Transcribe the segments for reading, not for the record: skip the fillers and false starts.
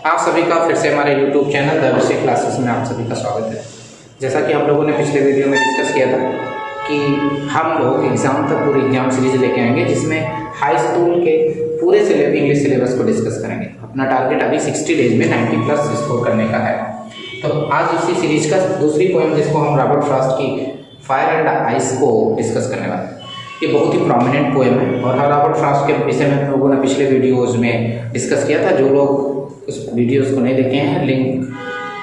आप सभी का फिर से हमारे YouTube चैनल द विषय क्लासेस में आप सभी का स्वागत है। जैसा कि हम लोगों ने पिछले वीडियो में डिस्कस किया था कि हम लोग एग्ज़ाम तक पूरी एग्जाम सीरीज लेके आएंगे जिसमें हाई स्कूल के पूरे इंग्लिश सिलेबस को डिस्कस करेंगे। अपना टारगेट अभी 60 डेज में 90+ स्कोर करने का है। तो आज उसी सीरीज का दूसरी पोएम जिसको हम रॉबर्ट फ्रॉस्ट की फायर एंड आइस को डिस्कस करने वाले हैं। ये बहुत ही प्रोमिनेंट पोएम है और रॉबर्ट फ्रॉस्ट के विषय में हम लोगों ने पिछले वीडियोज़ में डिस्कस किया था। जो लोग उस वीडियोज़ को नहीं देखे हैं लिंक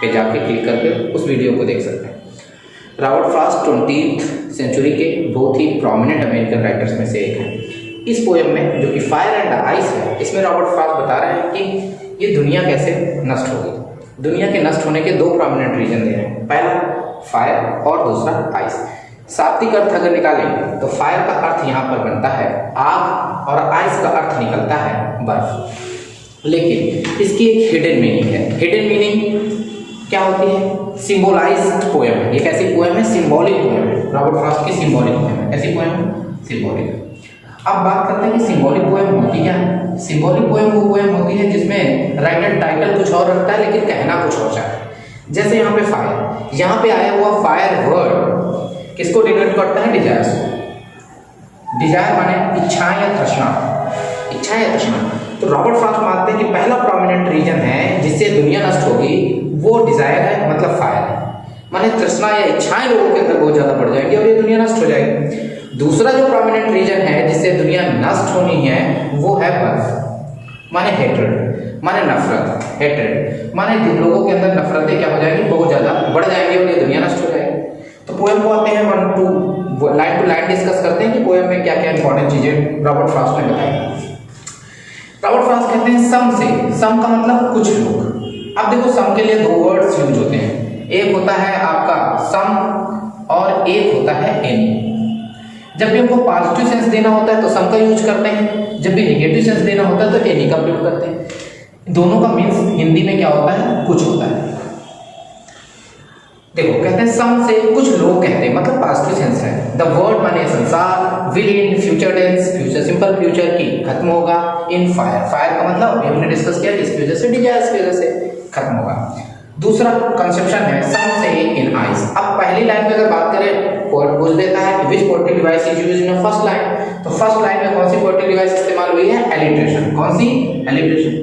पे जाके क्लिक करके उस वीडियो को देख सकते हैं। रॉबर्ट फ्रॉस्ट 20th सेंचुरी के बहुत ही प्रोमिनेंट अमेरिकन राइटर्स में से एक है। इस पोएम में जो कि फायर एंड आइस है, इसमें रॉबर्ट फ्रॉस्ट बता रहे हैं कि ये दुनिया कैसे नष्ट होगी। दुनिया के नष्ट होने के दो प्रोमिनेंट रीजन दे रहे हैं, पहला फायर और दूसरा आइस। शाब्दिक अर्थ अगर निकालें तो फायर का अर्थ यहाँ पर बनता है आग और आइस का अर्थ निकलता है बर्फ। लेकिन इसकी एक हिडन मीनिंग है। हिडन मीनिंग क्या होती है? सिंबोलाइज्ड पोएम है। ये कैसी पोएम है? सिंबॉलिक पोएम है। रॉबर्ट फ्रॉस्ट की सिंबॉलिक पोएम है। कैसी पोएम है? सिंबॉलिक। अब बात करते हैं कि सिंबॉलिक पोएम होती क्या है। सिंबॉलिक पोएम वो पोएम होती है जिसमें राइटर टाइटल कुछ और रखता है लेकिन कहना कुछ और चाहता है। जैसे यहाँ पे फायर, यहाँ पे आया हुआ फायर वर्ड किसको डिनोट करता है? डिजायर्स को। डिजायर माने इच्छाएं या तृष्णा, इच्छाएं या तृष्णा। तो रॉबर्ट फ्रॉस्ट मानते हैं कि पहला प्रोमिनेंट रीजन है जिससे दुनिया नष्ट होगी वो डिजायर है, मतलब फायर है। माने तृष्णा या इच्छाएं लोगों के अंदर बहुत ज्यादा बढ़ जाएंगी और ये दुनिया नष्ट हो जाएगी। दूसरा जो प्रोमिनेंट रीजन है जिससे दुनिया नष्ट होनी है वो है बर्फ, माने हेट्रेड, माने नफरत। हेट्रेड माने लोगों के अंदर नफरतें क्या हो जाएंगी? बहुत ज्यादा बढ़ जाएंगी और ये दुनिया नष्ट हो जाएगी। तो पोएम को आते हैं लाइन टू लाइन डिस्कस करते हैं कि पोएम में क्या क्या इंपॉर्टेंट चीजें रॉबर्ट फ्रॉस्ट ने बताई। रॉबर्ट फ्रॉस्ट कहते हैं सम से, सम का मतलब कुछ लोग। अब देखो सम के लिए दो वर्ड्स यूज होते हैं, एक होता है आपका सम और एक होता है एनी। जब भी हमको पॉजिटिव सेंस देना होता है तो सम का यूज करते हैं, जब भी नेगेटिव सेंस देना होता है तो एनी का प्रयोग करते हैं। दोनों का मीन्स हिंदी में क्या होता है? कुछ होता है। देखो कहते हैं सम से कुछ लोग कहते हैं, मतलब पॉजिटिव सेंस है। द वर्ल्ड माने संसार, will in future tense, future simple future की खत्म होगा। इन फायर, फायर का मतलब अभी हमने डिस्कस किया इसकी वजह से, डिजायर्स की वजह से खत्म होगा। दूसरा कंसेप्शन है सम से इन आइस। अब पहली लाइन में अगर बात करें, पोएट पूछ देता है कि which poetic device is used in first line. तो फर्स्ट लाइन में कौन सी पोएटिक डिवाइस इस्तेमाल हुई है? एलिट्रेशन। कौन सी? एलिट्रेशन।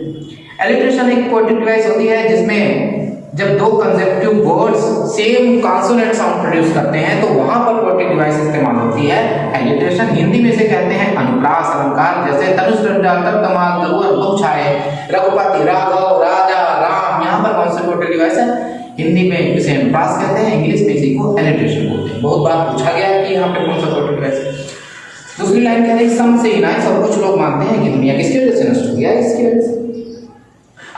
एलिट्रेशन एक पोएटिक डिवाइस होती है जिसमें जब दो consecutive words same consonant sound produce करते हैं तो वहां पर पोएटिक डिवाइस इस्तेमाल होती है एलिट्रेशन। हिंदी में से कहते हैं अनुप्रास अलंकार। जैसे धनुष डंडाकर कमाल गरुड़ बहुछाए, रघुपति राघव राजा राम, यहाँ पर कौन सा पोएटिक डिवाइस है? हिंदी में इसे अनुप्रास कहते हैं, इंग्लिश में इसी को एलिट्रेशन बोलते हैं। बहुत बार पूछा गया है कि यहाँ पे कौन सा पोएटिक डिवाइस है। दूसरी लाइन कह रही है सम से इन आइस, और कुछ लोग मानते हैं कि दुनिया किसकी वजह से नष्ट हो गया? इसकी वजह से।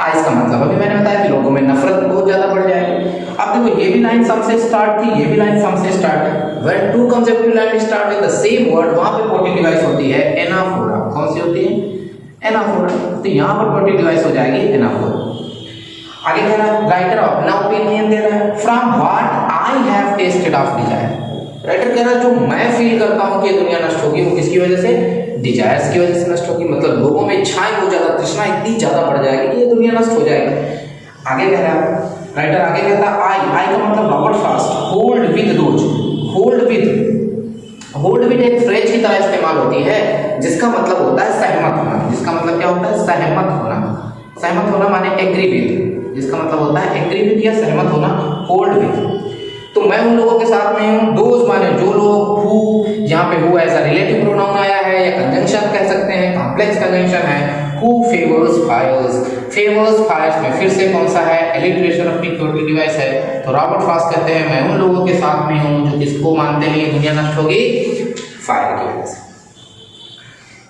आइस का मतलब अभी मैंने बताया कि लोगों में नफरत बहुत ज्यादा बढ़ जाएगी। अब देखो ये भी लाइन सम से स्टार्ट थी, ये भी लाइन सम से स्टार्ट है। When two consecutive line start with the same word, वहां पे पोएटिक डिवाइस होती है एनाफोरा। कौन सी होती है? एनाफोरा। तो यहां पर पोएटिक डिवाइस हो जाएगी एनाफोरा। आगे कह रहा है राइटर अपना ओपिनियन दे रहा है। From what I have tested of desire. Writer कह रहा है जो मैं फील करता हूं कि दुनिया नष्ट होगी वो किसकी वजह से? डिजायर्स की वजह से नष्ट होगी। मतलब लोगों में इच्छाएं बहुत ज्यादा, तृष्णा इतनी ज्यादा बढ़ जाएगी कि ये दुनिया नष्ट हो जाएगी। आगे कह रहा है राइटर, आगे कहता है आई का मतलब Robert Frost hold with rose. Hold with एक फ्रेज की तरह इस्तेमाल होती है जिसका मतलब होता है सहमत होना। जिसका मतलब क्या होता है? सहमत होना। सहमत होना माने एग्री विद, जिसका मतलब होता है एग्री विद या सहमत होना। होल्ड विद, तो मैं उन लोगों के साथ में हूं। दोज माने जो लोग, हु यहाँ पे who as a relative pronoun आया है या कंजंक्शन कह सकते हैं, कॉम्प्लेक्स कंजंक्शन है। Who favours fires, favours fires में फिर से कौन सा है? एलिट्रेशन अपनी पोएटिक डिवाइस है। तो रॉबर्ट फ्रॉस्ट कहते हैं मैं उन लोगों के साथ में हूं जो किसको मानते हैं दुनिया नष्ट होगी? फायर की वजह से।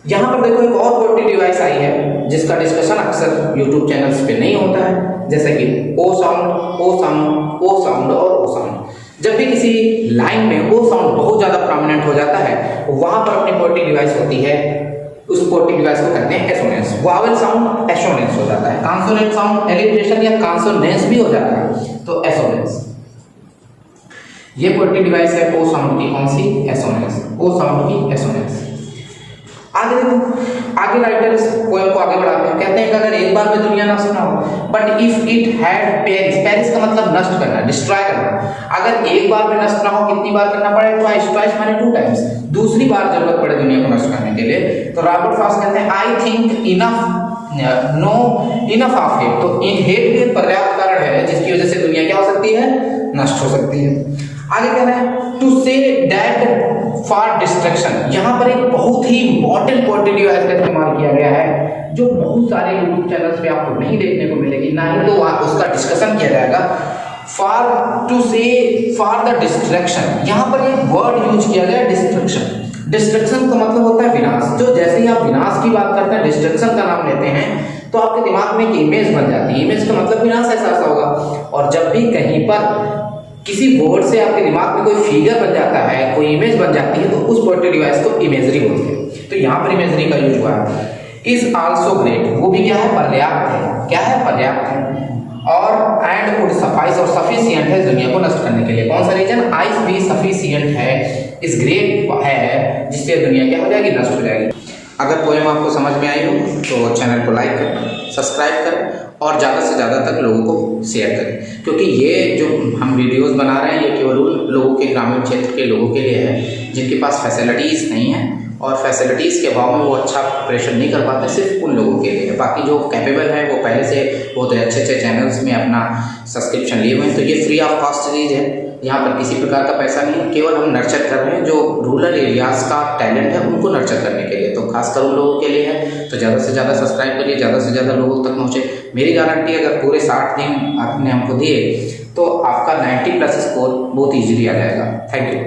यहाँ पर देखो एक और पोएटिक डिवाइस आई है जिसका डिस्कशन अक्सर यूट्यूब चैनल्स पे नहीं होता है, जैसे कि ओ साउंड, ओ साउंड, ओ साउंड और ओ साउंड। जब भी किसी लाइन में ओ साउंड बहुत ज्यादा प्रोमिनेंट हो जाता है वहां पर अपनी पोएटिक डिवाइस होती है, उस पोएटिक डिवाइस को कहते हैं एसोनेंस। वावेल साउंड एसोनेंस हो जाता है, कॉन्सोनेंट साउंड एलिट्रेशन या कॉन्सोनेंस भी हो जाता है, तो एसोनेंस। ये पोएटिक डिवाइस है ओ साउंड की। कौन सी? एसोनेंस। ओ साउंड की एसोनेंस। आगे देखो, आगे राइटर इस पोएम को आगे बढ़ाते हैं, कहते हैं कि अगर एक बार में दुनिया नष्ट ना हो, but if it had Paris, Paris का मतलब नष्ट करना, डिस्ट्रॉय करना, अगर एक बार में नष्ट ना हो कितनी बार करना पड़े, ट्वाइस, ट्वाइस माने 2 टाइम्स, दूसरी बार जरूरत पड़े दुनिया को नष्ट करने के लिए। तो रॉबर्ट फ्रॉस्ट कहते हैं I think enough of hate, तो हेट भी एक पर्याप्त कारण है जिसकी वजह से दुनिया क्या हो सकती है, नष्ट हो सकती है। आगे कह रहे हैं to say that for destruction, यहाँ पर एक बहुत ही इंपॉर्टेंट क्वांटिटी का इस्तेमाल किया गया है जो बहुत सारे यूट्यूब चैनल्स पे आपको नहीं देखने को मिलेगी, ना ही तो उसका डिस्कशन किया जाएगा। फॉर टू से फॉर द डिस्ट्रक्शन, यहाँ पर एक वर्ड यूज किया गया डिस्ट्रक्शन। डिस्ट्रक्शन का मतलब होता है विनाश। जो जैसे ही आप विनाश की बात करते हैं, डिस्ट्रक्शन का नाम लेते हैं, तो आपके दिमाग में एक इमेज बन जाती है। इमेज का मतलब विनाश ऐसा होगा। और जब भी कहीं पर किसी वर्ड से आपके दिमाग में कोई फिगर बन जाता है, कोई इमेज बन जाती है, तो उस पर्टिकुलर डिवाइस को इमेजरी बोलते हैं। तो यहाँ पर इमेजरी का यूज हुआ है। इज आल्सो ग्रेट, वो भी क्या है, पर्याप्त है। क्या है, पर्याप्त है। और एंड वुड सफाइस, और सफिशिएंट है दुनिया को नष्ट करने के लिए। कौन सा रीजन, आइस भी सफिशिएंट है, इज ग्रेट है, जिससे दुनिया क्या हो जाएगी, नष्ट हो जाएगी। अगर पोएम आपको समझ में आई हो तो चैनल को लाइक करें, सब्सक्राइब करें और ज़्यादा से ज़्यादा तक लोगों को शेयर करें, क्योंकि ये जो हम वीडियोस बना रहे हैं ये केवल उन लोगों के, ग्रामीण क्षेत्र के लोगों के लिए है जिनके पास फैसिलिटीज़ नहीं है, और फैसिलिटीज़ के अभाव में वो अच्छा प्रिपरेशन नहीं कर पाते, सिर्फ उन लोगों के लिए। बाकी जो कैपेबल है वो पहले से बहुत अच्छे अच्छे चैनल्स में अपना सब्सक्रिप्शन लिए हुए हैं। तो ये फ्री ऑफ कॉस्ट चीज़ है, यहाँ पर किसी प्रकार का पैसा नहीं है, केवल हम नर्चर कर रहे हैं जो रूरल एरियाज़ का टैलेंट है उनको नर्चर करने के लिए। तो खासकर उन लोगों के लिए है, तो ज़्यादा से ज़्यादा सब्सक्राइब करिए, ज़्यादा से ज़्यादा लोगों तक पहुँचे। मेरी गारंटी, अगर पूरे 60 दिन आपने हमको दिए तो आपका 90+ स्कोर बहुत ईजिली आ जाएगा। Thank you.